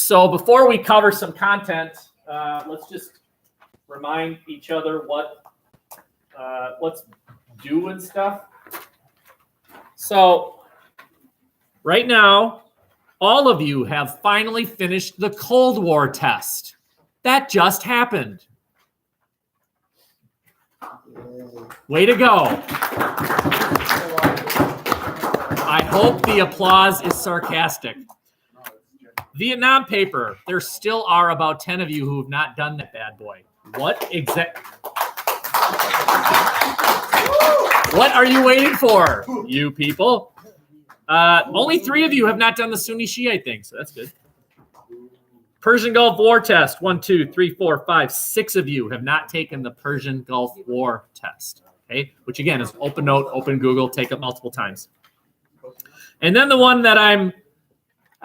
So before we cover some content, let's just remind each other what's due and stuff. So right now, all of you have finally finished the Cold War test. That just happened. Way to go. I hope the applause is sarcastic. Vietnam paper. There still are about 10 of you who have not done that bad boy. What are you waiting for, you people? Only 3 of you have not done the Sunni Shiite thing, so that's good. Persian Gulf War test. 1, 2, 3, 4, 5, 6 of you have not taken the Persian Gulf War test. Okay, which again is open note, open Google, take it multiple times. And then the one that I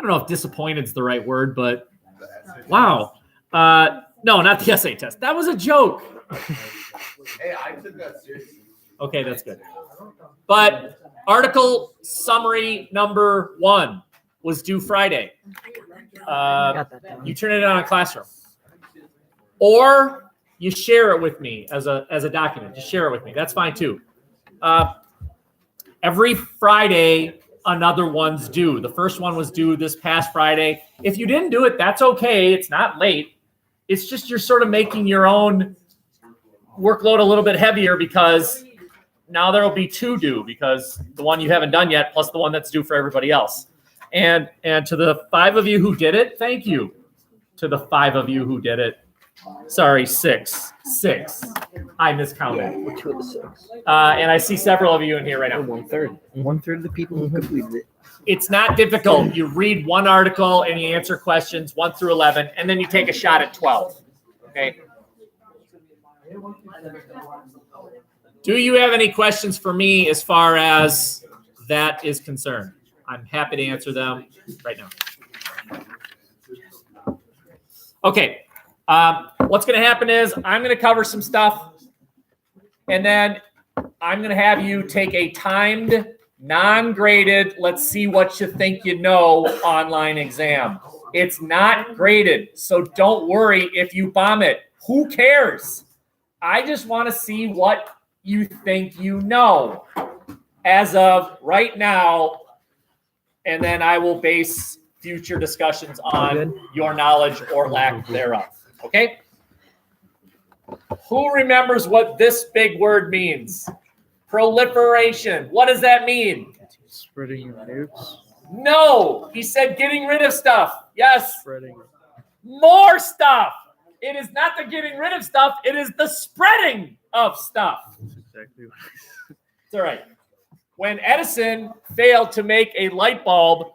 don't know if disappointed is the right word, but wow. No, not the essay test. That was a joke. Hey, I took that seriously. Okay, that's good. But article summary number 1 was due Friday. You turn it in on a Classroom. Or you share it with me as a document. Just share it with me. That's fine too. Every Friday, another one's due. The first one was due this past Friday. If you didn't do it, that's okay. It's not late. It's just you're sort of making your own workload a little bit heavier because now there will be 2 due because the one you haven't done yet plus the one that's due for everybody else. And to the 5 of you who did it, thank you. To the 5 of you who did it. Sorry, 6. I miscounted. Which were the 6? And I see several of you in here right now. 1/3. 1/3 of the people who completed it. It's not difficult. You read one article and you answer questions 1 through 11, and then you take a shot at 12. Okay. Do you have any questions for me as far as that is concerned? I'm happy to answer them right now. Okay. What's going to happen is I'm going to cover some stuff, and then I'm going to have you take a timed, non-graded, let's see what you think you know online exam. It's not graded, so don't worry if you bomb it. Who cares? I just want to see what you think you know as of right now, and then I will base future discussions on your knowledge or lack thereof. Okay? Who remembers what this big word means? Proliferation. What does that mean? Spreading your nukes. No. He said getting rid of stuff. Yes. Spreading. More stuff. It is not the getting rid of stuff. It is the spreading of stuff. That's exactly what I said. It's all right. When Edison failed to make a light bulb,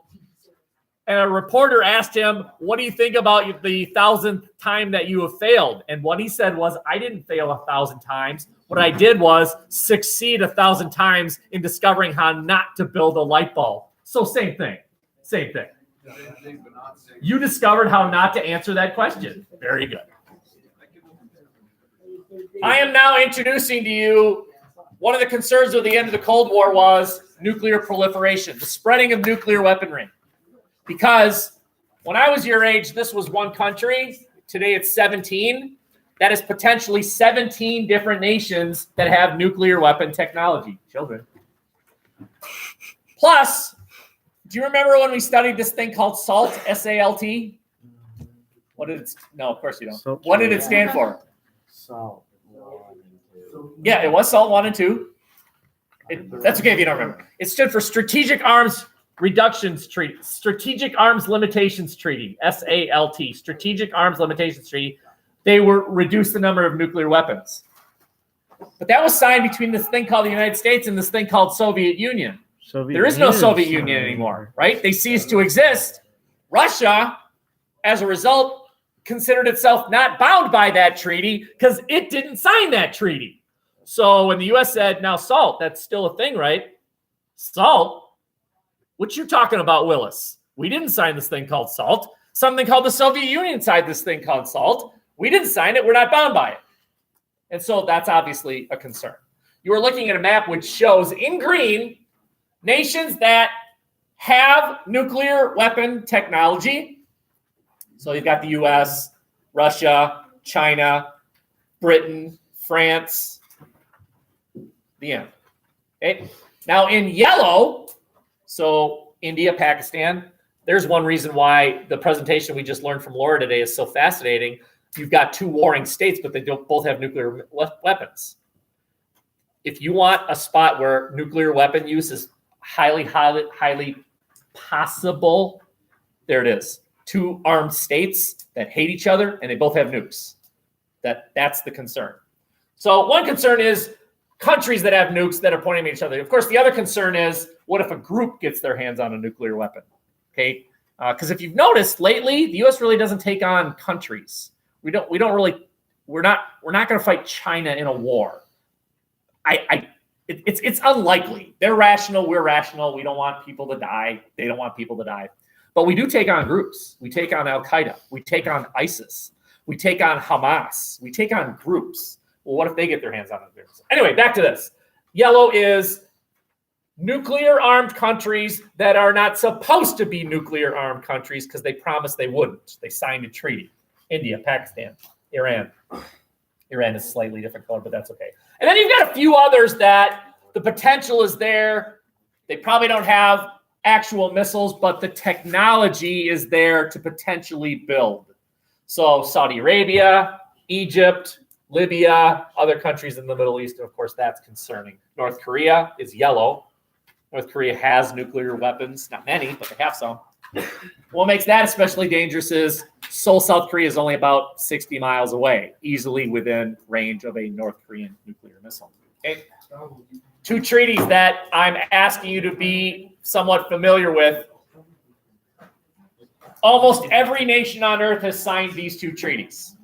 and a reporter asked him, what do you think about the 1,000th time that you have failed? And what he said was, I didn't fail 1,000 times. What I did was succeed 1,000 times in discovering how not to build a light bulb. So same thing. Same thing. You discovered how not to answer that question. Very good. I am now introducing to you one of the concerns of the end of the Cold War was nuclear proliferation, the spreading of nuclear weaponry. Because when I was your age, this was one country. Today it's 17. That is potentially 17 different nations that have nuclear weapon technology. Children. Plus, do you remember when we studied this thing called SALT, S-A-L-T? What did it? No, of course you don't. What did it stand for? SALT 1 and 2. Yeah, it was SALT 1 and 2. That's okay if you don't remember. It stood for Strategic Arms Reductions Treaty, Strategic Arms Limitations Treaty, SALT, Strategic Arms Limitations Treaty. They were reduced the number of nuclear weapons. But that was signed between this thing called the United States and this thing called Soviet Union. There is no Soviet Union anymore, right? They ceased to exist. Russia, as a result, considered itself not bound by that treaty because it didn't sign that treaty. So when the U.S. said, now SALT, that's still a thing, right? SALT? What you talking about, Willis? We didn't sign this thing called SALT. Something called the Soviet Union signed this thing called SALT. We didn't sign it. We're not bound by it. And so that's obviously a concern. You are looking at a map which shows in green nations that have nuclear weapon technology. So you've got the US, Russia, China, Britain, France, the end. Okay. Now in yellow, so India, Pakistan, there's one reason why the presentation we just learned from Laura today is so fascinating. You've got two warring states, but they don't both have nuclear weapons. If you want a spot where nuclear weapon use is highly possible, there it is. Two armed states that hate each other and they both have nukes. That's the concern. So one concern is countries that have nukes that are pointing at each other. Of course, the other concern is what if a group gets their hands on a nuclear weapon? Okay, because if you've noticed lately, the U.S. really doesn't take on countries. We're not going to fight China in a war. It's unlikely. They're rational. We're rational. We don't want people to die. They don't want people to die. But we do take on groups. We take on Al Qaeda. We take on ISIS. We take on Hamas. We take on groups. Well, what if they get their hands on it? Anyway, back to this. Yellow is nuclear armed countries that are not supposed to be nuclear armed countries because they promised they wouldn't. They signed a treaty. India, Pakistan, Iran. Iran is a slightly different color, but that's okay. And then you've got a few others that the potential is there. They probably don't have actual missiles, but the technology is there to potentially build. So Saudi Arabia, Egypt, Libya, other countries in the Middle East, and of course, that's concerning. North Korea is yellow. North Korea has nuclear weapons. Not many, but they have some. What makes that especially dangerous is Seoul, South Korea is only about 60 miles away, easily within range of a North Korean nuclear missile. Okay? Two treaties that I'm asking you to be somewhat familiar with. Almost every nation on earth has signed these two treaties.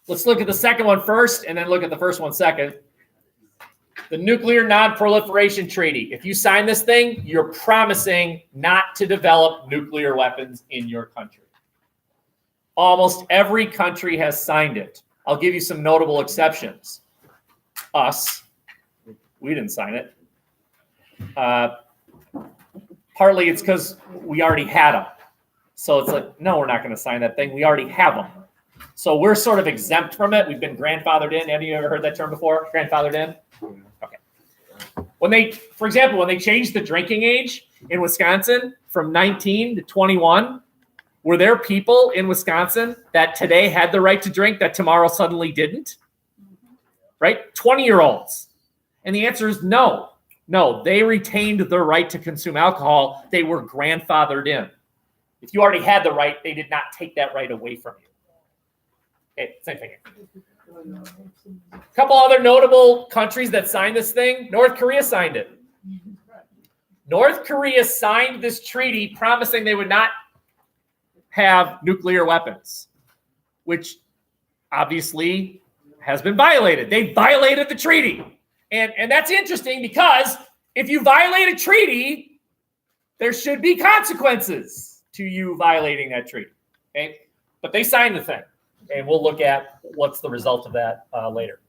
Let's look at the second one first and then look at the first one second. The Nuclear Non-Proliferation Treaty. If you sign this thing, you're promising not to develop nuclear weapons in your country. Almost every country has signed it. I'll give you some notable exceptions. Us, we didn't sign it. Partly it's because we already had them. So it's like, no, we're not going to sign that thing. We already have them. So we're sort of exempt from it. We've been grandfathered in. Have you ever heard that term before? Grandfathered in? Okay. For example, when they changed the drinking age in Wisconsin from 19 to 21, were there people in Wisconsin that today had the right to drink that tomorrow suddenly didn't? Right? 20-year-olds. And the answer is no. No, they retained the right to consume alcohol. They were grandfathered in. If you already had the right, they did not take that right away from you. Okay, same thing here. A couple other notable countries that signed this thing. North Korea signed it. North Korea signed this treaty promising they would not have nuclear weapons, which obviously has been violated. They violated the treaty. And that's interesting because if you violate a treaty, there should be consequences to you violating that treaty. Okay? But they signed the thing. And we'll look at what's the result of that later.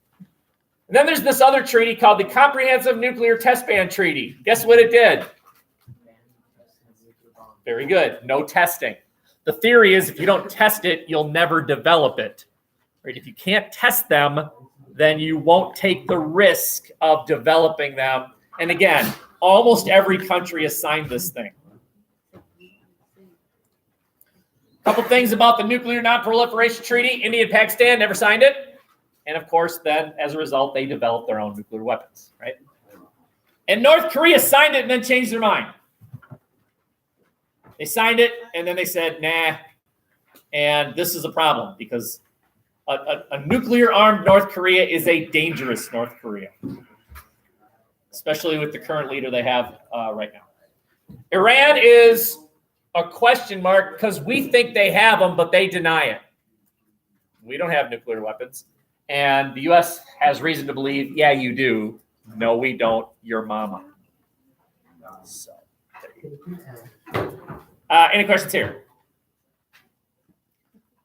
And then there's this other treaty called the Comprehensive Nuclear Test Ban Treaty. Guess what it did? Very good. No testing. The theory is if you don't test it, you'll never develop it. Right? If you can't test them, then you won't take the risk of developing them. And again, almost every country has signed this thing. Couple things about the Nuclear Non-Proliferation Treaty. India and Pakistan never signed it. And of course, then as a result, they developed their own nuclear weapons, right? And North Korea signed it and then changed their mind. They signed it and then they said, nah. And this is a problem because a nuclear-armed North Korea is a dangerous North Korea, especially with the current leader they have right now. Iran is a question mark because we think they have them, but they deny it. We don't have nuclear weapons. And the U.S. has reason to believe, yeah, you do. No, we don't. Your mama. So, any questions here?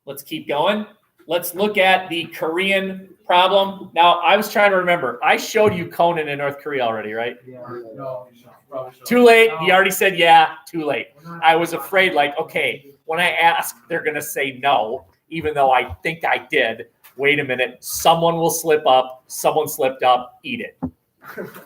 Let's keep going. Let's look at the Korean problem. Now, I was trying to remember. I showed you Conan in North Korea already, right? Yeah. No. Too late. He already said, yeah, too late. I was afraid, like, okay, When I ask, they're going to say no, even though I think I did. Wait a minute. Someone will slip up. Someone slipped up. Eat it.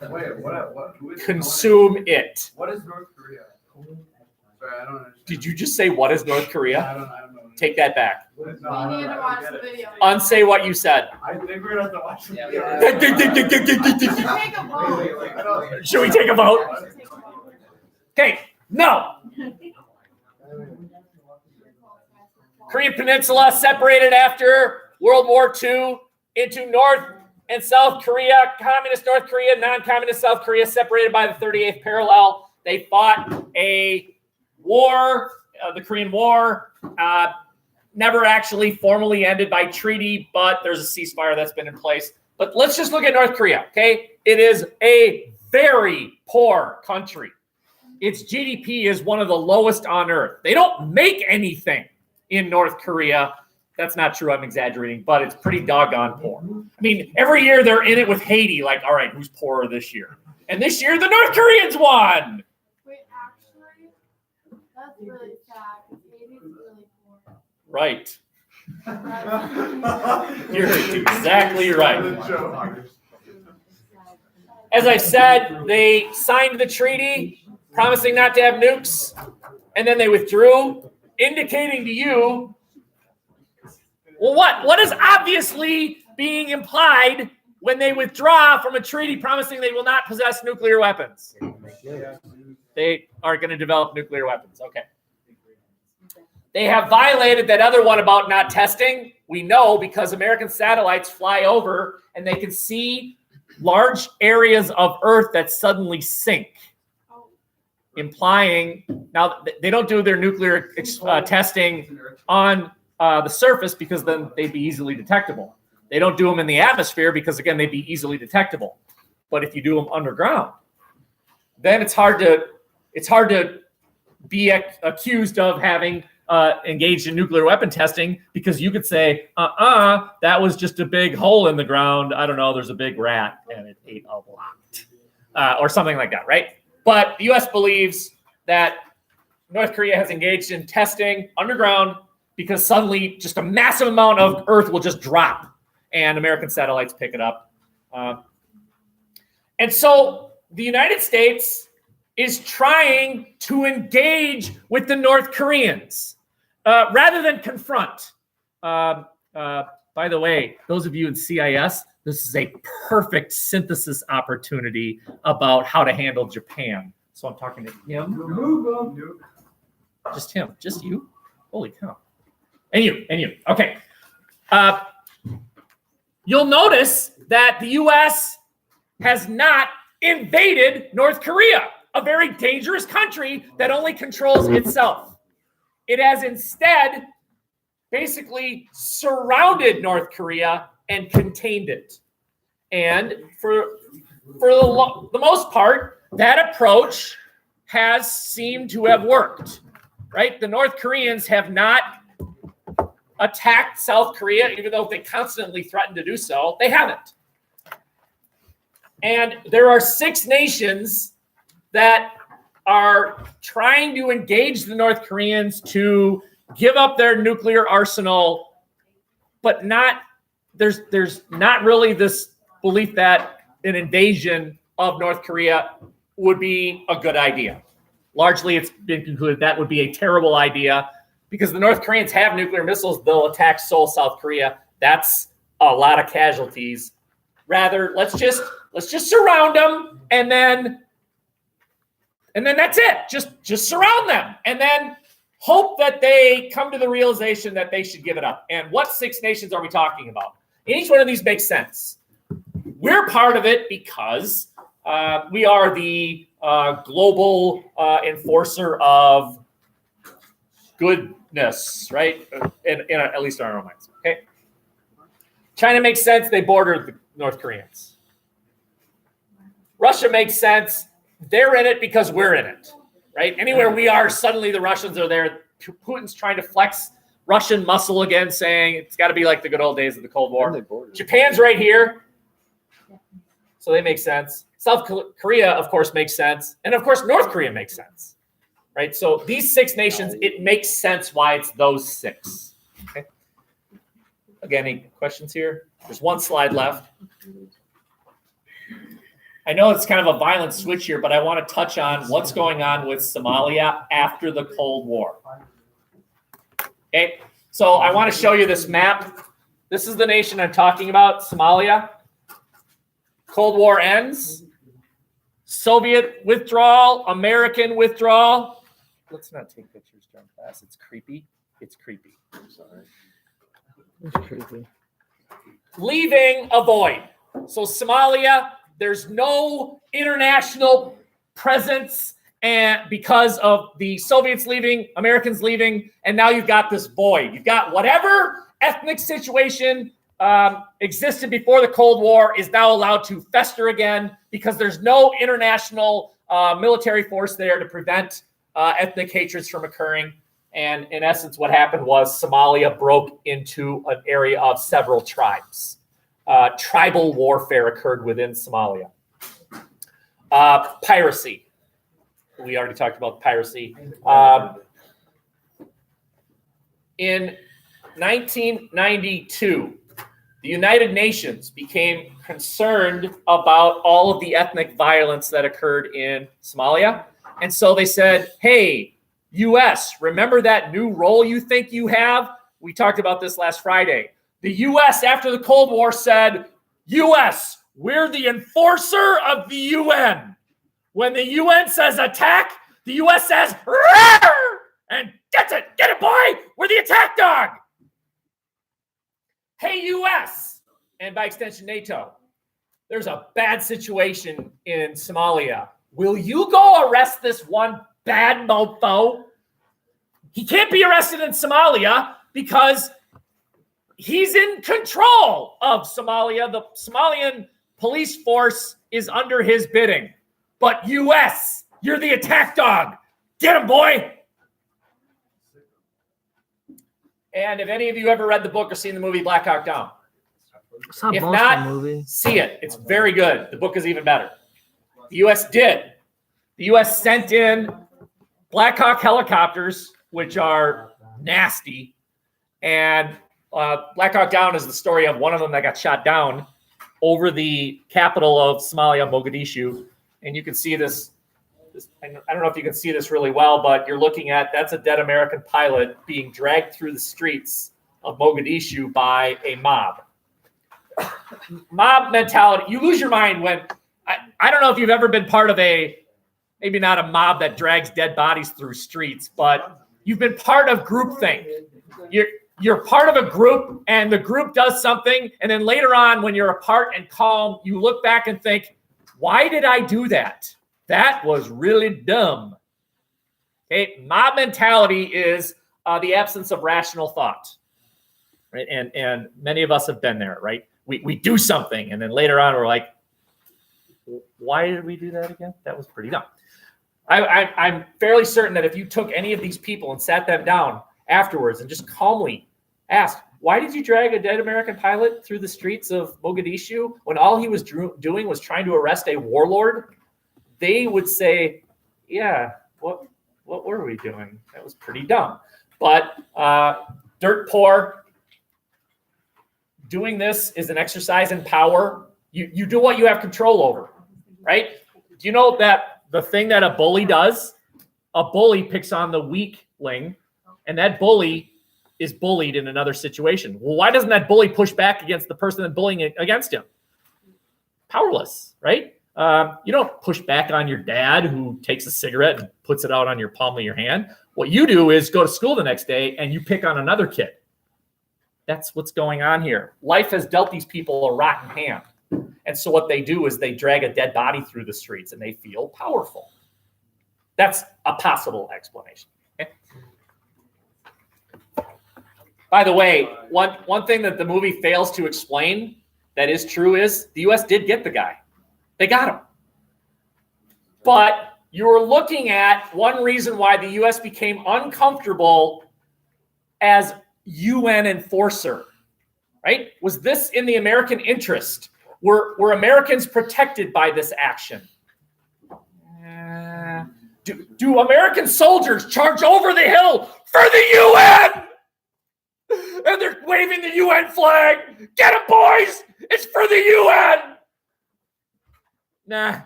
Wait, what? Who is Consume it. What is North Korea? Sorry, I don't understand. Did you just say, what is North I Korea? don't know. Take that back. No, We I need don't- to I watch don't the get it. video. Unsay what you said. I think we're gonna have to watch the video. Take a vote. Should we take a vote? Take a vote. Okay. No. Korean Peninsula separated after World War II into North and South Korea, Communist North Korea, non-Communist South Korea, separated by the 38th parallel. They fought a war, the Korean War, never actually formally ended by treaty, but there's a ceasefire that's been in place. But let's just look at North Korea, okay? It is a very poor country. Its GDP is one of the lowest on earth. They don't make anything in North Korea. That's not true. I'm exaggerating, but it's pretty doggone poor. I mean, every year they're in it with Haiti, like, all right, who's poorer this year? And this year the North Koreans won. Wait, actually, that's really sad because Haiti's really poor. Right. You're exactly right. As I said, they signed the treaty promising not to have nukes, and then they withdrew, indicating to you, well, what is obviously being implied when they withdraw from a treaty promising they will not possess nuclear weapons? They are going to develop nuclear weapons. Okay. They have violated that other one about not testing. We know because American satellites fly over and they can see large areas of Earth that suddenly sink, implying now they don't do their nuclear testing on the surface because then they'd be easily detectable. They don't do them in the atmosphere because, again, they'd be easily detectable. But if you do them underground, then it's hard to be accused of having engaged in nuclear weapon testing because you could say, that was just a big hole in the ground. I don't know, there's a big rat and it ate a lot. Or something like that, right? But the U.S. believes that North Korea has engaged in testing underground because suddenly just a massive amount of Earth will just drop and American satellites pick it up. And so the United States is trying to engage with the North Koreans rather than confront. By the way, those of you in CIS, this is a perfect synthesis opportunity about how to handle Japan. So I'm talking to him. Just him. Just you? Holy cow. And you. Okay. You'll notice that the U.S. has not invaded North Korea, a very dangerous country that only controls itself. It has instead basically surrounded North Korea and contained it. And for the most part, that approach has seemed to have worked, right? The North Koreans have not attacked South Korea, even though they constantly threaten to do so. They haven't. And there are 6 nations that are trying to engage the North Koreans to give up their nuclear arsenal, but there's not really this belief that an invasion of North Korea would be a good idea. Largely, it's been concluded that would be a terrible idea because the North Koreans have nuclear missiles. They'll attack Seoul, South Korea. That's a lot of casualties. Rather, let's just surround them and then that's it. Just surround them and then hope that they come to the realization that they should give it up. And what 6 nations are we talking about? Each one of these makes sense. We're part of it because we are the global enforcer of goodness, right? In at least in our own minds. Okay. China makes sense. They border the North Koreans. Russia makes sense. They're in it because we're in it, right? Anywhere we are, suddenly the Russians are there. Putin's trying to flex Russian muscle again, saying it's got to be like the good old days of the Cold War. Japan's right here, so they make sense. South Korea, of course, makes sense. And, of course, North Korea makes sense. right? So these 6 nations, it makes sense why it's those 6. Okay. Again, any questions here? There's one slide left. I know it's kind of a violent switch here, but I want to touch on what's going on with Somalia after the Cold War. Okay, so I want to show you this map. This is the nation I'm talking about, Somalia. Cold War ends. Soviet withdrawal, American withdrawal. Let's not take pictures during class. It's creepy. It's creepy. I'm sorry. It's creepy. Leaving a void. So Somalia, there's no international presence, and because of the Soviets leaving, Americans leaving, and now you've got this void. You've got whatever ethnic situation existed before the Cold War is now allowed to fester again because there's no international military force there to prevent ethnic hatreds from occurring. And in essence, what happened was Somalia broke into an area of several tribes. Tribal warfare occurred within Somalia. Piracy. We already talked about piracy. In 1992, the United Nations became concerned about all of the ethnic violence that occurred in Somalia. And so they said, hey, U.S., remember that new role you think you have? We talked about this last Friday. The U.S., after the Cold War, said, U.S., we're the enforcer of the UN. When the UN says attack, the U.S. says, roar, and get it, boy, we're the attack dog. Hey, U.S., and by extension, NATO, there's a bad situation in Somalia. Will you go arrest this one bad mofo? He can't be arrested in Somalia because he's in control of Somalia. The Somalian police force is under his bidding. But U.S., you're the attack dog. Get him, boy. And if any of you ever read the book or seen the movie Black Hawk Down, I saw if most not, of the movie. see it. It's very good. The book is even better. The U.S. did. The U.S. sent in Black Hawk helicopters, which are nasty. And Black Hawk Down is the story of one of them that got shot down over the capital of Somalia, Mogadishu. And you can see this. I don't know if you can see this really well, but you're looking at, that's a dead American pilot being dragged through the streets of Mogadishu by a mob. Mob mentality. You lose your mind when, I don't know if you've ever been part of maybe not a mob that drags dead bodies through streets, but you've been part of groupthink. You're part of a group and the group does something. And then later on, when you're apart and calm, you look back and think, why did I do that? That was really dumb. Okay, mob mentality is the absence of rational thought, right? And many of us have been there, right? We do something, and then later on we're like, why did we do that again? That was pretty dumb. I'm fairly certain that if you took any of these people and sat them down afterwards and just calmly asked, why did you drag a dead American pilot through the streets of Mogadishu when all he was doing was trying to arrest a warlord? They would say, yeah, what were we doing? That was pretty dumb. But dirt poor, doing this is an exercise in power. You do what you have control over, right? Do you know that the thing that a bully does, a bully picks on the weakling, and that bully is bullied in another situation. Well, why doesn't that bully push back against the person that's bullying against him? Powerless, right? You don't push back on your dad who takes a cigarette and puts it out on your palm of your hand. What you do is go to school the next day and you pick on another kid. That's what's going on here. Life has dealt these people a rotten hand. And so what they do is they drag a dead body through the streets and they feel powerful. That's a possible explanation. Okay? By the way, one thing that the movie fails to explain that is true is the U.S. did get the guy. They got him. But you're looking at one reason why the U.S. became uncomfortable as UN enforcer, right? Was this in the American interest? Were Americans protected by this action? Do American soldiers charge over the hill for the UN? And they're waving the UN flag. Get them, boys! It's for the UN! Nah.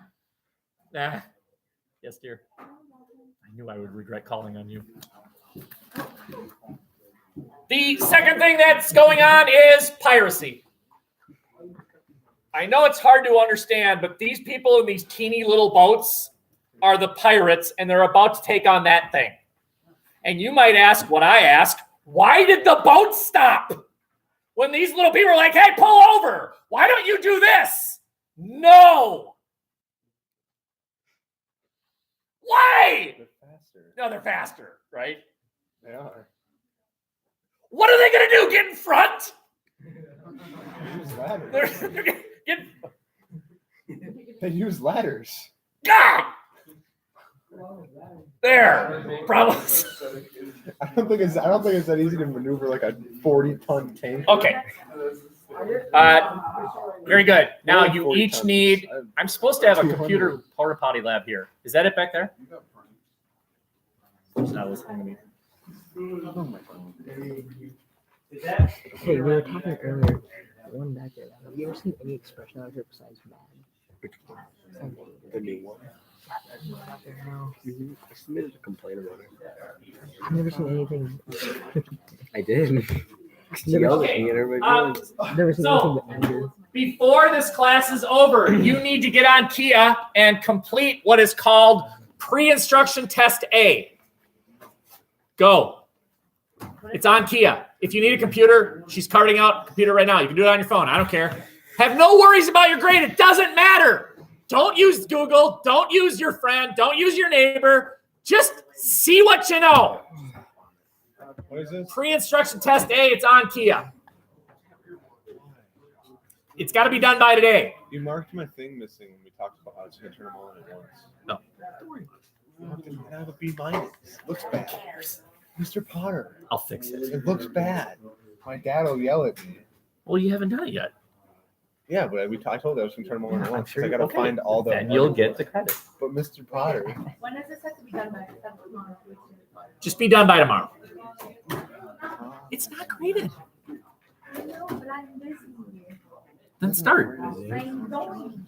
Yes, dear. I knew I would regret calling on you. The second thing that's going on is piracy. I know it's hard to understand, but these people in these teeny little boats are the pirates, and they're about to take on that thing. And you might ask what I asked, why did the boat stop? When these little people are like, hey, pull over. Why don't you do this? No. Why? They're faster. No, they're faster, right? They are. What are they going to do? Get in front? They use ladders. They're gonna get, They use ladders. God! There. Probably. I don't think it's that easy to maneuver like a 40-ton tank. Okay. Very good. Now you each need. I'm supposed to have a computer porta potty lab here. Is that it back there? It's not listening to me. Hey, we were talking earlier. The one back there. Have you ever seen any expression out here besides mad? The new one. Out there now. I submitted a complaint about it. I've never seen anything. I did. She yelled at me and everybody knows. I've never seen So- anything but anger. Before this class is over, you need to get on Kia and complete what is called pre-instruction test A. Go. It's on Kia. If you need a computer, she's carting out a computer right now. You can do it on your phone. I don't care. Have no worries about your grade. It doesn't matter. Don't use Google. Don't use your friend. Don't use your neighbor. Just see what you know. What is this? Pre-instruction test A. It's on Kia. It's got to be done by today. You marked my thing missing when we talked about how I was going to turn them on at once. No. Don't worry. I have a B minus. Looks bad. Mr. Potter. I'll fix it. It looks bad. My dad will yell at me. Well, you haven't done it yet. Yeah, but I told you I was going to turn them on at I'm once. sure I got to okay. find all the. And you'll get the credit. But Mr. Potter. When does this have to be done by? Just be done by tomorrow. It's not graded. I know, but I'm busy. Then start. I'm going.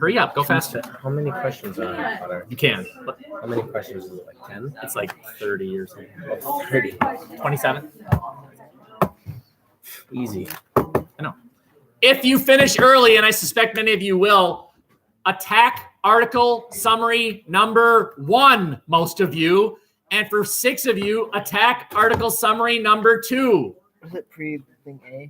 Hurry up. Go faster. How many questions are there? Potter? You can. How many questions is it? Like 10? It's like 30 or something. 30. 27. Easy. If you finish early, and I suspect many of you will, attack article summary number 1, most of you. And for 6 of you, attack article summary number 2. Was it pre-thing A?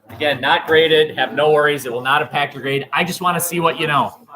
Again, not graded. Have no worries. It will not impact your grade. I just want to see what you know.